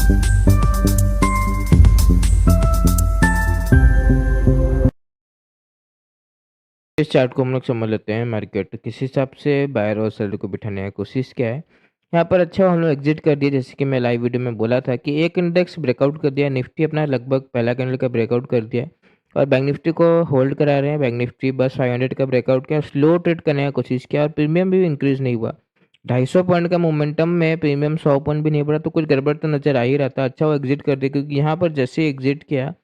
इस चार्ट को हम लोग समझ लेते हैं। मार्केट किस हिसाब से बायर और सेलर को बिठाने की कोशिश क्या है। यहाँ पर अच्छा हम लोग एग्जिट कर दिए, जैसे कि मैं लाइव वीडियो में बोला था कि एक इंडेक्स ब्रेकआउट कर दिया, निफ्टी अपना लगभग पहला कैंडल का ब्रेकआउट कर दिया और बैंक निफ्टी को होल्ड करा रहे हैं। बैंक निफ्टी बस 500 का ब्रेकआउट किया, स्लो ट्रेड करने की कोशिश किया और प्रीमियम भी इंक्रीज नहीं हुआ। 250 पॉइंट का मोमेंटम में प्रीमियम 100 पॉइंट भी नहीं बढ़ा, तो कुछ गड़बड़ तो नजर आ ही रहा था। अच्छा वो एग्जिट कर दिया, क्योंकि यहाँ पर जैसे एग्जिट किया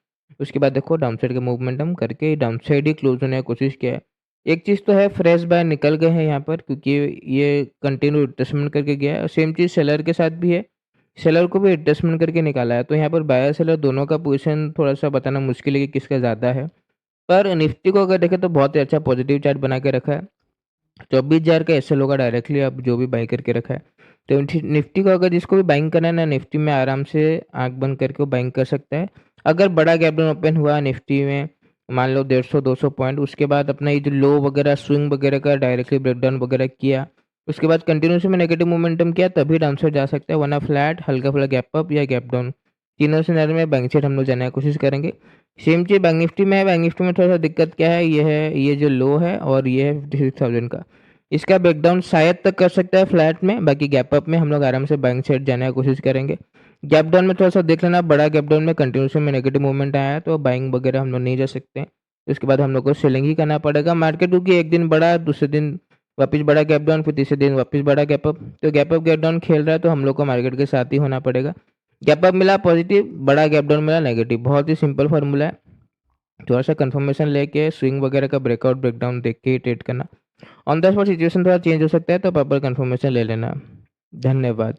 उसके बाद देखो डाउन साइड का मूवमेंटम करके डाउन साइड ही क्लोज होने की कोशिश किया है। एक चीज़ तो है, फ्रेश बाय निकल गए हैं यहाँ पर, क्योंकि ये कंटिन्यू रिट्रेसमेंट करके गया है। सेम चीज़ सेलर के साथ भी है, सेलर को भी रिट्रेसमेंट करके निकाला है। तो यहाँ पर बायर सेलर दोनों का पोजीशन थोड़ा सा बताना मुश्किल है कि किसका ज़्यादा है। पर निफ्टी को अगर देखें तो बहुत ही अच्छा पॉजिटिव चार्ट बना के रखा है। 24,000 का एसएल होगा डायरेक्टली, अब जो भी बाई करके रखा है। तो निफ्टी को अगर जिसको भी बाइंग करना है ना, निफ्टी में आराम से आंख बंद करके वो बाइंग कर सकता है। अगर बड़ा गैप डाउन ओपन हुआ निफ्टी में, मान लो 150-200 पॉइंट, उसके बाद अपना ये जो लो वगैरह स्विंग वगैरह का डायरेक्टली ब्रेकडाउन वगैरह किया, उसके बाद कंटिन्यूस में नेगेटिव मोमेंटम किया, तभी डाउन साइड जा सकता है। वरना फ्लैट, हल्का फुल्का गैप अप या गैप डाउन, तीनों सिनेरियो में बैंक साइड हम लोग जाने की कोशिश करेंगे। सेम चीज़ बैंक निफ्टी में है। बैंक निफ्टी में थोड़ा सा दिक्कत क्या है, ये है ये जो लो है और ये है 56,000 का, इसका ब्रेकडाउन शायद तक कर सकता है फ्लैट में। बाकी गैप अप में हम लोग आराम से बैंक साइड जाने की कोशिश करेंगे। गैप डाउन में थोड़ा सा देख लेना, बड़ा गैप डाउन में कंटिन्यूशन में नेगेटिव मूवमेंट आया है तो बाइंग वगैरह हम लोग नहीं जा सकते हैं। उसके बाद हम लोग को सेलिंग ही करना पड़ेगा मार्केट, क्योंकि एक दिन बड़ा, दूसरे दिन वापस बड़ा गैप डाउन, फिर तीसरे दिन वापस बड़ा गैप अप। तो गैप अप गैप डाउन खेल रहा है तो हम लोग को मार्केट के साथ ही होना पड़ेगा। गैप अप मिला पॉजिटिव, बड़ा गैप डाउन मिला नेगेटिव। बहुत ही सिंपल फार्मूला है। थोड़ा सा कंफर्मेशन लेके स्विंग वगैरह का ब्रेकआउट ब्रेकडाउन देख के ही ट्रेड करना। ऑन द स्पॉट सिचुएशन थोड़ा चेंज हो सकता है, तो प्रॉपर कंफर्मेशन ले लेना। धन्यवाद।